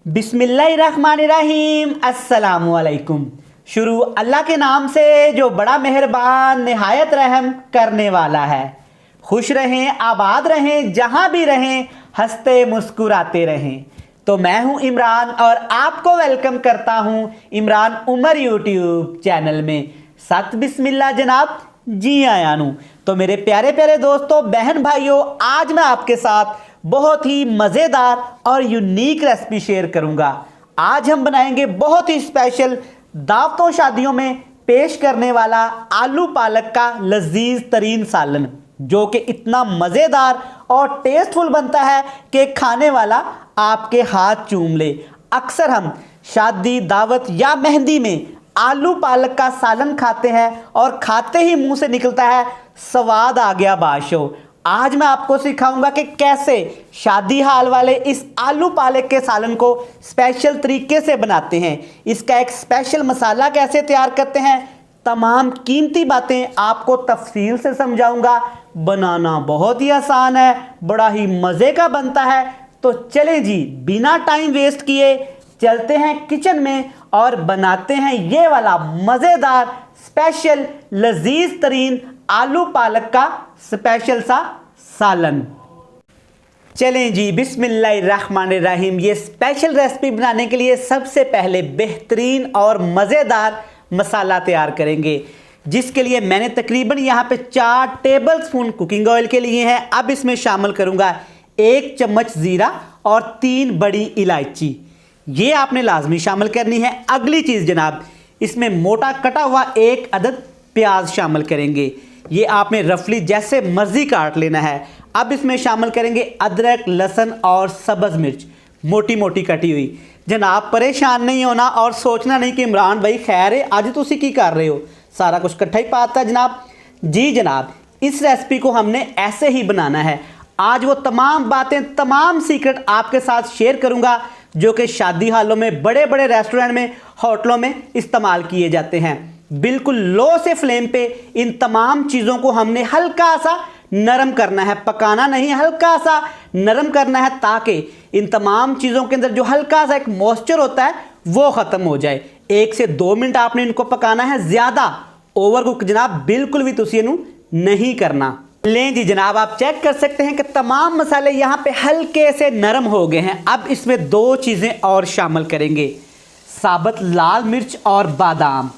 बिस्मिल्लाहिर्रहमानिर्रहीम अस्सलामुअलैकुम। शुरू अल्लाह के नाम से जो बड़ा मेहरबान निहायत रहम करने वाला है। खुश रहें, आबाद रहें, जहाँ भी रहें हंसते मुस्कुराते रहें। तो मैं हूँ इमरान और आपको वेलकम करता हूँ इमरान उमर यूट्यूब चैनल में। सत बिस्मिल्लाह जनाब, जी आया नू। तो मेरे प्यारे प्यारे दोस्तों, बहन भाइयों, आज मैं आपके साथ बहुत ही मज़ेदार और यूनिक रेसिपी शेयर करूंगा। आज हम बनाएंगे बहुत ही स्पेशल दावतों शादियों में पेश करने वाला आलू पालक का लजीज तरीन सालन, जो कि इतना मज़ेदार और टेस्टफुल बनता है कि खाने वाला आपके हाथ चूम ले। अक्सर हम शादी, दावत या मेहंदी में आलू पालक का सालन खाते हैं और खाते ही मुंह से निकलता है स्वाद आ गया बाशो। आज मैं आपको सिखाऊंगा कि कैसे शादी हाल वाले इस आलू पालक के सालन को स्पेशल तरीके से बनाते हैं, इसका एक स्पेशल मसाला कैसे तैयार करते हैं। तमाम कीमती बातें आपको तफसील से समझाऊंगा। बनाना बहुत ही आसान है, बड़ा ही मज़े का बनता है। तो चलें जी, बिना टाइम वेस्ट किए चलते हैं किचन में और बनाते हैं ये वाला मज़ेदार स्पेशल लजीज तरीन आलू पालक का स्पेशल सा सालन। चलें जी, बिस्मिल्लाहिर्रहमानिर्रहीम। ये स्पेशल रेसिपी बनाने के लिए सबसे पहले बेहतरीन और मज़ेदार मसाला तैयार करेंगे, जिसके लिए मैंने तकरीबन यहाँ पे 4 टेबल स्पून कुकिंग ऑयल के लिए हैं। अब इसमें शामिल करूँगा 1 चम्मच ज़ीरा और 3 बड़ी इलायची। ये आपने लाजमी शामिल करनी है। अगली चीज़ जनाब, इसमें मोटा कटा हुआ 1 अदद प्याज शामिल करेंगे। ये आपने रफली जैसे मर्जी काट लेना है। अब इसमें शामिल करेंगे अदरक, लहसुन और सब्ज़ मिर्च मोटी मोटी कटी हुई। जनाब परेशान नहीं होना और सोचना नहीं कि इमरान भाई खैर है आज तुसी की कर रहे हो, सारा कुछ इकट्ठा ही पाता है जनाब। जी जनाब, इस रेसिपी को हमने ऐसे ही बनाना है। आज वो तमाम बातें, तमाम सीक्रेट आपके साथ शेयर करूँगा जो कि शादी हालों में, बड़े बड़े रेस्टोरेंट में, होटलों में इस्तेमाल किए जाते हैं। बिल्कुल लो से फ्लेम पे इन तमाम चीज़ों को हमने हल्का सा नरम करना है, पकाना नहीं, हल्का सा नरम करना है, ताकि इन तमाम चीज़ों के अंदर जो हल्का सा एक मॉइस्चर होता है वो ख़त्म हो जाए। 1 से 2 मिनट आपने इनको पकाना है, ज़्यादा ओवर कुक जनाब बिल्कुल भी तुसी इनू नहीं करना। लें जी जनाब, आप चेक कर सकते हैं कि तमाम मसाले यहाँ पे हल्के से नरम हो गए हैं। अब इसमें 2 चीज़ें और शामिल करेंगे, साबुत लाल मिर्च और बादाम।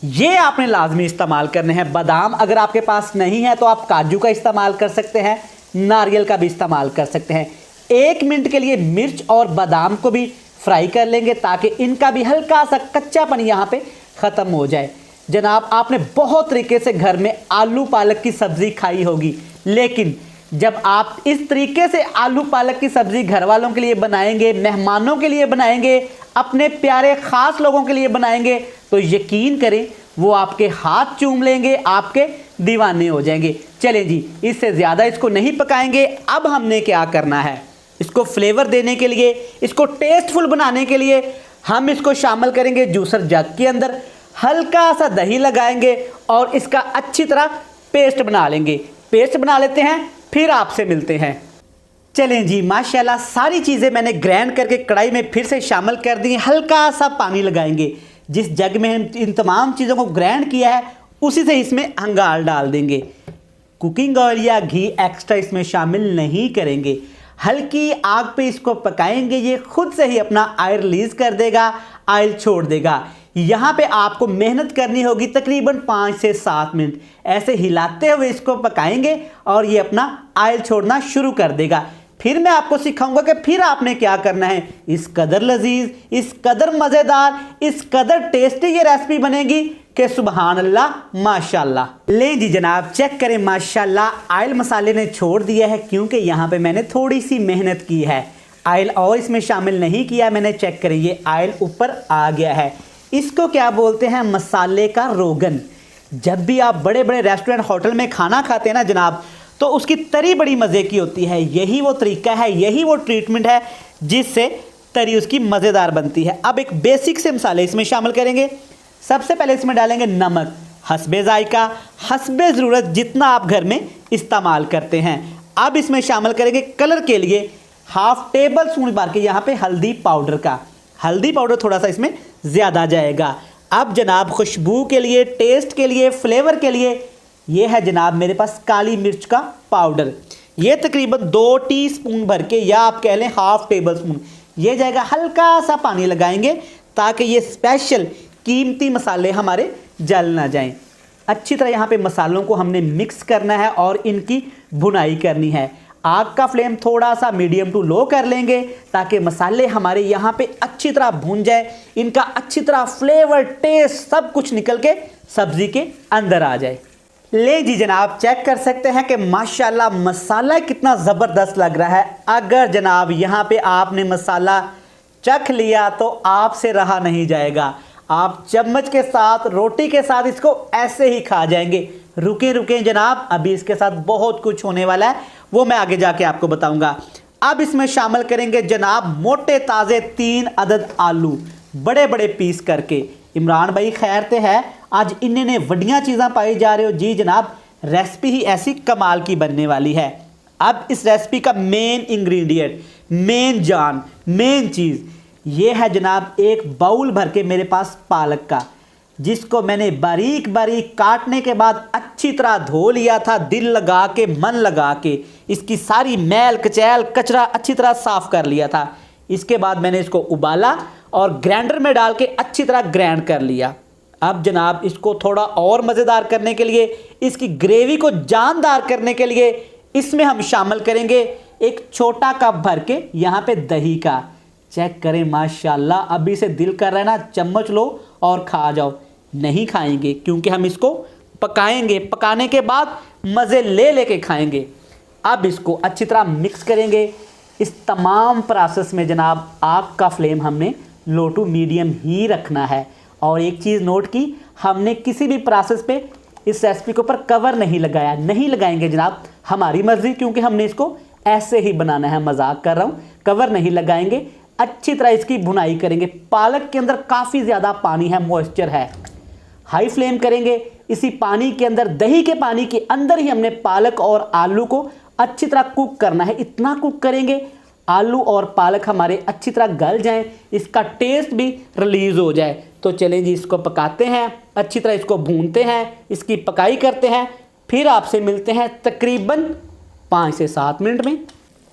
ये आपने लाजमी इस्तेमाल करने हैं। बादाम अगर आपके पास नहीं है तो आप काजू का इस्तेमाल कर सकते हैं, नारियल का भी इस्तेमाल कर सकते हैं। 1 मिनट के लिए मिर्च और बादाम को भी फ्राई कर लेंगे ताकि इनका भी हल्का सा कच्चापन यहाँ पे ख़त्म हो जाए। जनाब आपने बहुत तरीके से घर में आलू पालक की सब्ज़ी खाई होगी, लेकिन जब आप इस तरीके से आलू पालक की सब्ज़ी घर वालों के लिए बनाएंगे, मेहमानों के लिए बनाएंगे, अपने प्यारे ख़ास लोगों के लिए बनाएंगे, तो यकीन करें वो आपके हाथ चूम लेंगे, आपके दीवाने हो जाएंगे। चलें जी, इससे ज़्यादा इसको नहीं पकाएंगे। अब हमने क्या करना है, इसको फ्लेवर देने के लिए, इसको टेस्टफुल बनाने के लिए हम इसको शामिल करेंगे जूसर जग के अंदर। हल्का सा दही लगाएंगे और इसका अच्छी तरह पेस्ट बना लेंगे। पेस्ट बना लेते हैं, फिर आपसे मिलते हैं। चलें जी, माशाल्लाह सारी चीज़ें मैंने ग्राइंड करके कढ़ाई में फिर से शामिल कर दी। हल्का सा पानी लगाएंगे, जिस जग में हम इन तमाम चीज़ों को ग्राइंड किया है उसी से इसमें अंगार डाल देंगे। कुकिंग ऑयल या घी एक्स्ट्रा इसमें शामिल नहीं करेंगे। हल्की आग पे इसको पकाएंगे, ये खुद से ही अपना ऑयल रिलीज़ कर देगा, ऑयल छोड़ देगा। यहाँ पे आपको मेहनत करनी होगी तकरीबन 5 से 7 मिनट। ऐसे हिलाते हुए इसको पकाएंगे और ये अपना ऑयल छोड़ना शुरू कर देगा। फिर मैं आपको सिखाऊंगा कि फिर आपने क्या करना है। इस कदर लजीज, इस कदर मज़ेदार, इस कदर टेस्टी ये रेसिपी बनेगी कि सुबहान अल्लाह माशाल्लाह। लें जी जनाब, चेक करें माशाल्लाह ऑयल मसाले ने छोड़ दिया है, क्योंकि यहाँ पे मैंने थोड़ी सी मेहनत की है। ऑयल और इसमें शामिल नहीं किया मैंने। चेक करें, ये ऑयल ऊपर आ गया है। इसको क्या बोलते हैं, मसाले का रोगन। जब भी आप बड़े बड़े रेस्टोरेंट, होटल में खाना खाते हैं ना जनाब, तो उसकी तरी बड़ी मज़े की होती है। यही वो तरीका है, यही वो ट्रीटमेंट है जिससे तरी उसकी मज़ेदार बनती है। अब एक बेसिक से मसाले इसमें शामिल करेंगे। सबसे पहले इसमें डालेंगे नमक, हस्बे जायका, हस्बे ज़रूरत, जितना आप घर में इस्तेमाल करते हैं। अब इसमें शामिल करेंगे कलर के लिए हाफ टेबल स्पून भर के यहाँ पे हल्दी पाउडर का, हल्दी पाउडर थोड़ा सा इसमें ज़्यादा जाएगा। अब जनाब खुशबू के लिए, टेस्ट के लिए, फ्लेवर के लिए ये है जनाब मेरे पास काली मिर्च का पाउडर। ये तकरीबन 2 टीस्पून भर के, या आप कह लें हाफ टेबल स्पून ये जाएगा। हल्का सा पानी लगाएंगे ताकि ये स्पेशल कीमती मसाले हमारे जल ना जाएं। अच्छी तरह यहाँ पे मसालों को हमने मिक्स करना है और इनकी भुनाई करनी है। आग का फ्लेम थोड़ा सा मीडियम टू लो कर लेंगे ताकि मसाले हमारे यहाँ पे अच्छी तरह भून जाए, इनका अच्छी तरह फ्लेवर, टेस्ट सब कुछ निकल के सब्जी के अंदर आ जाए। ले जी जनाब, चेक कर सकते हैं कि माशाल्लाह मसाला कितना ज़बरदस्त लग रहा है। अगर जनाब यहाँ पे आपने मसाला चख लिया तो आपसे रहा नहीं जाएगा। आप चम्मच के साथ, रोटी के साथ इसको ऐसे ही खा जाएंगे। रुके जनाब, अभी इसके साथ बहुत कुछ होने वाला है, वो मैं आगे जाके आपको बताऊंगा। अब इसमें शामिल करेंगे जनाब मोटे ताज़े 3 अदद आलू, बड़े बड़े पीस करके। इमरान भाई खैर ते है, आज इन्ने वड्डियां चीज़ां पाई जा रहे हो। जी जनाब, रेसिपी ही ऐसी कमाल की बनने वाली है। अब इस रेसिपी का मेन इंग्रेडिएंट, मेन जान, मेन चीज़ ये है जनाब एक बाउल भर के मेरे पास पालक का, जिसको मैंने बारीक बारीक काटने के बाद अच्छी तरह धो लिया था, दिल लगा के, मन लगा के। इसकी सारी मैल कचैल कचरा अच्छी तरह साफ़ कर लिया था। इसके बाद मैंने इसको उबाला और ग्राइंडर में डाल के अच्छी तरह ग्राइंड कर लिया। अब जनाब इसको थोड़ा और मज़ेदार करने के लिए, इसकी ग्रेवी को जानदार करने के लिए इसमें हम शामिल करेंगे एक छोटा कप भर के यहाँ पे दही का। चेक करें माशाल्लाह, अभी से दिल कर रहा है ना चम्मच लो और खा जाओ। नहीं खाएंगे क्योंकि हम इसको पकाएंगे, पकाने के बाद मज़े ले लेके खाएंगे। अब इसको अच्छी तरह मिक्स करेंगे। इस तमाम प्रोसेस में जनाब आग का फ्लेम हमने लो टू मीडियम ही रखना है। और एक चीज़ नोट की, हमने किसी भी प्रोसेस पे इस रेसिपी के ऊपर कवर नहीं लगाया, नहीं लगाएंगे जनाब, हमारी मर्ज़ी, क्योंकि हमने इसको ऐसे ही बनाना है। मजाक कर रहा हूँ, कवर नहीं लगाएंगे। अच्छी तरह इसकी भुनाई करेंगे। पालक के अंदर काफ़ी ज़्यादा पानी है, मॉइस्चर है। हाई फ्लेम करेंगे। इसी पानी के अंदर, दही के पानी के अंदर ही हमने पालक और आलू को अच्छी तरह कुक करना है। इतना कुक करेंगे आलू और पालक हमारे अच्छी तरह गल जाएं, इसका टेस्ट भी रिलीज़ हो जाए। तो चलें जी, इसको पकाते हैं, अच्छी तरह इसको भूनते हैं, इसकी पकाई करते हैं। फिर आपसे मिलते हैं तकरीबन 5 से 7 मिनट में।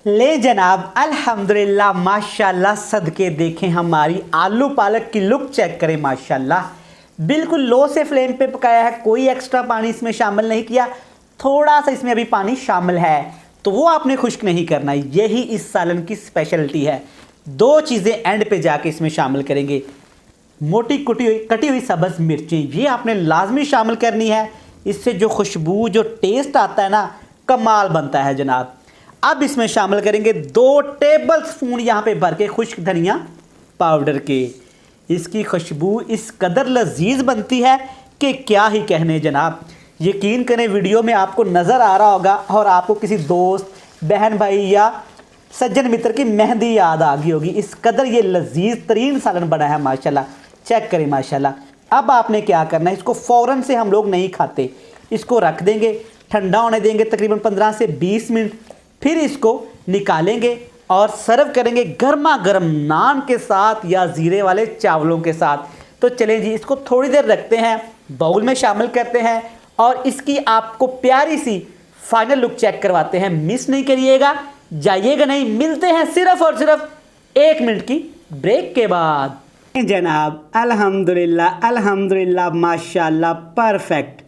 ले जनाब, अल्हम्दुलिल्लाह माशाल्लाह, सदके देखें हमारी आलू पालक की लुक चेक करें माशाल्लाह। बिल्कुल लो से फ्लेम पे पकाया है, कोई एक्स्ट्रा पानी इसमें शामिल नहीं किया। थोड़ा सा इसमें अभी पानी शामिल है तो वो आपने खुश्क नहीं करना, यही इस सालन की स्पेशलिटी है। 2 चीज़ें एंड पे जाके इसमें शामिल करेंगे। मोटी कटी हुई सब्ज़ मिर्चें, ये आपने लाजमी शामिल करनी है। इससे जो खुशबू, जो टेस्ट आता है ना, कमाल बनता है जनाब। अब इसमें शामिल करेंगे 2 टेबल स्पून यहाँ पे भर के खुश्क धनिया पाउडर के। इसकी खुशबू इस कदर लजीज बनती है कि क्या ही कहने जनाब। यकीन करें, वीडियो में आपको नज़र आ रहा होगा और आपको किसी दोस्त, बहन भाई या सज्जन मित्र की मेहंदी याद आ गई होगी। इस कदर ये लजीज तरीन सालन बना है माशाल्लाह। चेक करें माशाल्लाह। अब आपने क्या करना है, इसको फ़ौरन से हम लोग नहीं खाते, इसको रख देंगे, ठंडा होने देंगे तकरीबन 15 से 20 मिनट। फिर इसको निकालेंगे और सर्व करेंगे गर्मा गर्म नान के साथ या ज़ीरे वाले चावलों के साथ। तो चलें जी, इसको थोड़ी देर रखते हैं, बाउल में शामिल करते हैं और इसकी आपको प्यारी सी फाइनल लुक चेक करवाते हैं। मिस नहीं करिएगा, जाइएगा नहीं। मिलते हैं सिर्फ और सिर्फ 1 मिनट की ब्रेक के बाद। जनाब अल्हम्दुलिल्लाह अल्हम्दुलिल्लाह माशाल्लाह, परफेक्ट।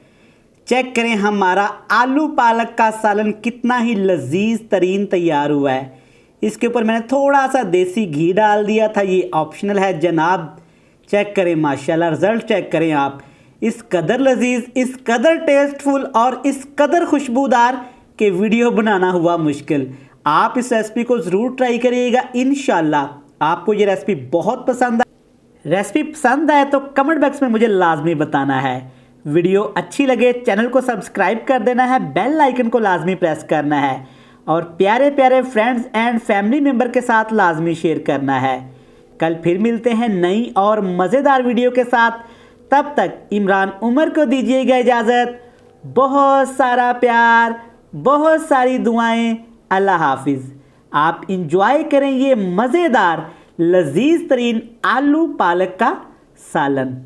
चेक करें हमारा आलू पालक का सालन कितना ही लजीज तरीन तैयार हुआ है। इसके ऊपर मैंने थोड़ा सा देसी घी डाल दिया था, ये ऑप्शनल है जनाब। चेक करें माशाल्लाह, रिज़ल्ट चेक करें आप। इस कदर लजीज, इस कदर टेस्टफुल और इस कदर खुशबूदार के वीडियो बनाना हुआ मुश्किल। आप इस रेसिपी को ज़रूर ट्राई करिएगा, इंशाल्लाह आपको ये रेसिपी बहुत पसंद आए। रेसिपी पसंद आए तो कमेंट बॉक्स में मुझे लाजमी बताना है। वीडियो अच्छी लगे चैनल को सब्सक्राइब कर देना है, बेल आइकन को लाजमी प्रेस करना है और प्यारे प्यारे फ्रेंड्स एंड फैमिली मेम्बर के साथ लाजमी शेयर करना है। कल फिर मिलते हैं नई और मज़ेदार वीडियो के साथ। तब तक इमरान उमर को दीजिएगा इजाज़त। बहुत सारा प्यार, बहुत सारी दुआएं। अल्लाह हाफिज़। आप इंजॉय करें ये मज़ेदार लजीज तरीन आलू पालक का सालन।